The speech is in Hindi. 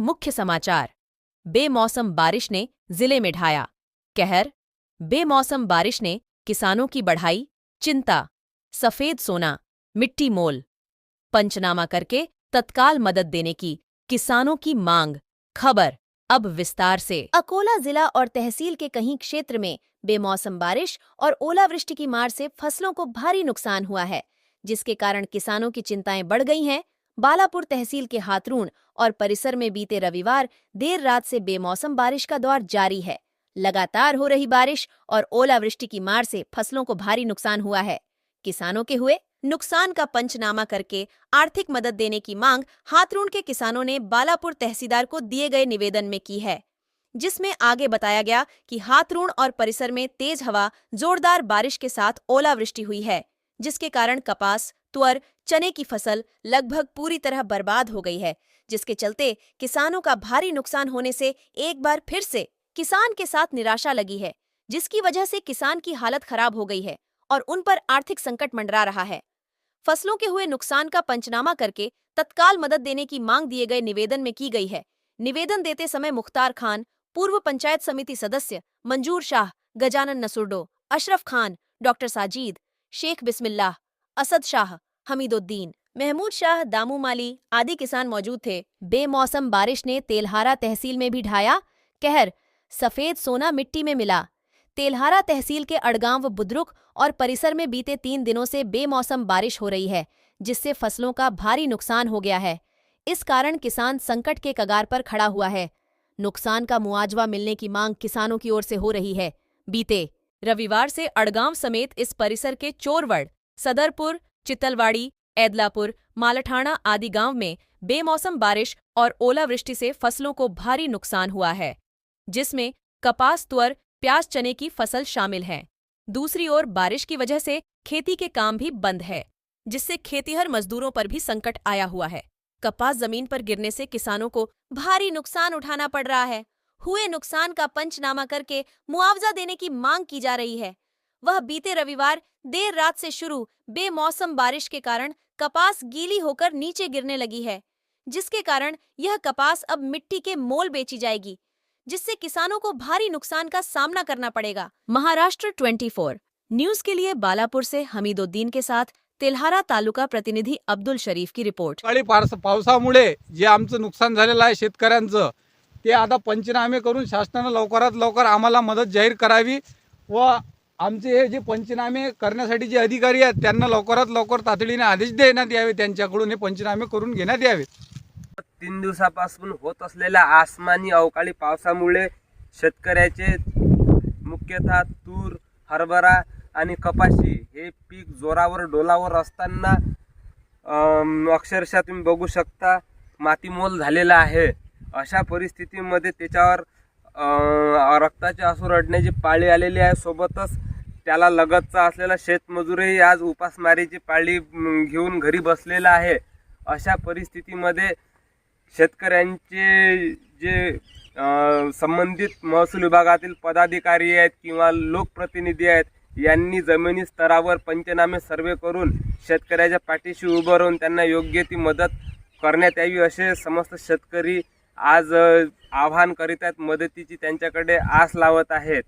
मुख्य समाचार। बेमौसम बारिश ने जिले में ढाया कहर। बेमौसम बारिश ने किसानों की बढ़ाई चिंता। सफेद सोना मिट्टी मोल। पंचनामा करके तत्काल मदद देने की किसानों की मांग। खबर अब विस्तार से। अकोला जिला और तहसील के कई क्षेत्र में बेमौसम बारिश और ओलावृष्टि की मार से फसलों को भारी नुकसान हुआ है, जिसके कारण किसानों की चिंताएं बढ़ गई हैं। बालापुर तहसील के हाथरूण और परिसर में बीते रविवार देर रात से बेमौसम बारिश का दौर जारी है। लगातार हो रही बारिश और ओलावृष्टि की मार से फसलों को भारी नुकसान हुआ है। किसानों के हुए नुकसान का पंचनामा करके आर्थिक मदद देने की मांग हाथरूण के किसानों ने बालापुर तहसीलदार को दिए गए निवेदन में की है, जिसमें आगे बताया गया कि हाथरूण और परिसर में तेज हवा, जोरदार बारिश के साथ ओलावृष्टि हुई है, जिसके कारण कपास, तुअर, चने की फसल लगभग पूरी तरह बर्बाद हो गई है, जिसके चलते किसानों का भारी नुकसान होने से एक बार फिर से किसान के साथ निराशा लगी है, जिसकी वजह से किसान की हालत खराब हो गई है और उन पर आर्थिक संकट मंडरा रहा है। फसलों के हुए नुकसान का पंचनामा करके तत्काल मदद देने की मांग दिए गए निवेदन में की गई है। निवेदन देते समय मुख्तार खान, पूर्व पंचायत समिति सदस्य मंजूर शाह, गजानन नसुर्डो, अशरफ खान, डॉक्टर साजिद, शेख बिस्मिल्लाह, असद शाह, हमीदुद्दीन, महमूद शाह, दामू माली आदि किसान मौजूद थे। बेमौसम बारिश ने तेल्हारा तहसील में भी ढाया कहर। सफेद सोना मिट्टी में मिला। तेल्हारा तहसील के अड़गांव, बुद्रुक और परिसर में बीते 3 दिनों से बेमौसम बारिश हो रही है, जिससे फसलों का भारी नुकसान हो गया है। इस कारण किसान संकट के कगार पर खड़ा हुआ है। नुकसान का मुआवजा मिलने की मांग किसानों की ओर से हो रही है। बीते रविवार से अड़गांव समेत इस परिसर के चोरवड़, सदरपुर, चितलवाड़ी, ऐदलापुर, मालठाणा आदि गांव में बेमौसम बारिश और ओलावृष्टि से फसलों को भारी नुकसान हुआ है, जिसमें कपास, तुअर, प्याज, चने की फसल शामिल है। दूसरी ओर बारिश की वजह से खेती के काम भी बंद है, जिससे खेतीहर मजदूरों पर भी संकट आया हुआ है। कपास जमीन पर गिरने से किसानों को भारी नुकसान उठाना पड़ रहा है। हुए नुकसान का पंचनामा करके मुआवजा देने की मांग की जा रही है। वह बीते रविवार देर रात से शुरू बेमौसम बारिश के कारण कपास गीली होकर नीचे गिरने लगी है, जिसके कारण यह कपास अब मिट्टी के मोल बेची जाएगी, जिससे किसानों को भारी नुकसान का सामना करना पड़ेगा। महाराष्ट्र 24 न्यूज के लिए बालापुर से हमीदुद्दीन के साथ तेल्हारा तालुका प्रतिनिधी अब्दुल शरीफ की रिपोर्ट। पावसामुळे जे आमचं नुकसान झालेलं आहे शेतकऱ्यांचं, ते आता पंचनामे करून शासनाने लवकरात लवकर आम्हाला मदत जाहीर करावी व आमचे हे जे पंचनामे करण्यासाठी जे अधिकारी आहेत त्यांना लवकरात लवकर तातडीने आदेश देण्यात यावे, त्यांच्याकडून हे पंचनामे करून घेण्यात यावे। 3 दिवसापासून होत असलेल्या आसमानी अवकाळी पावसामुळे शेतकऱ्याचे मुख्यतः तूर, हरभरा आणि कपाशी हे पीक जोरावर डोलावर असताना अक्षरशः तुम्ही बघू शकता मातीमोल झालेला आहे। अशा परिस्थितीमध्ये त्याच्यावर रक्ताचे आसू रडण्याची पाळी आलेली आहे। सोबतच त्याला लगतचा असलेला शेतमजूरही आज उपासमारीची पाळी घेऊन घरी बसलेला आहे। अशा परिस्थितीमध्ये शेतकऱ्यांचे जे संबंधित महसूल विभागातील पदाधिकारी आहेत किंवा लोकप्रतिनिधी आहेत, यांनी जमिनी स्तरावर पंचनामे सर्वे करून शेतकऱ्याच्या पाठीशी उभं राहून त्यांना योग्य ती मदत करण्यात यावी, असे समस्त शेतकरी आज आवाहन करीत आहेत। मदतीची त्यांच्याकडे आस लावत आहेत।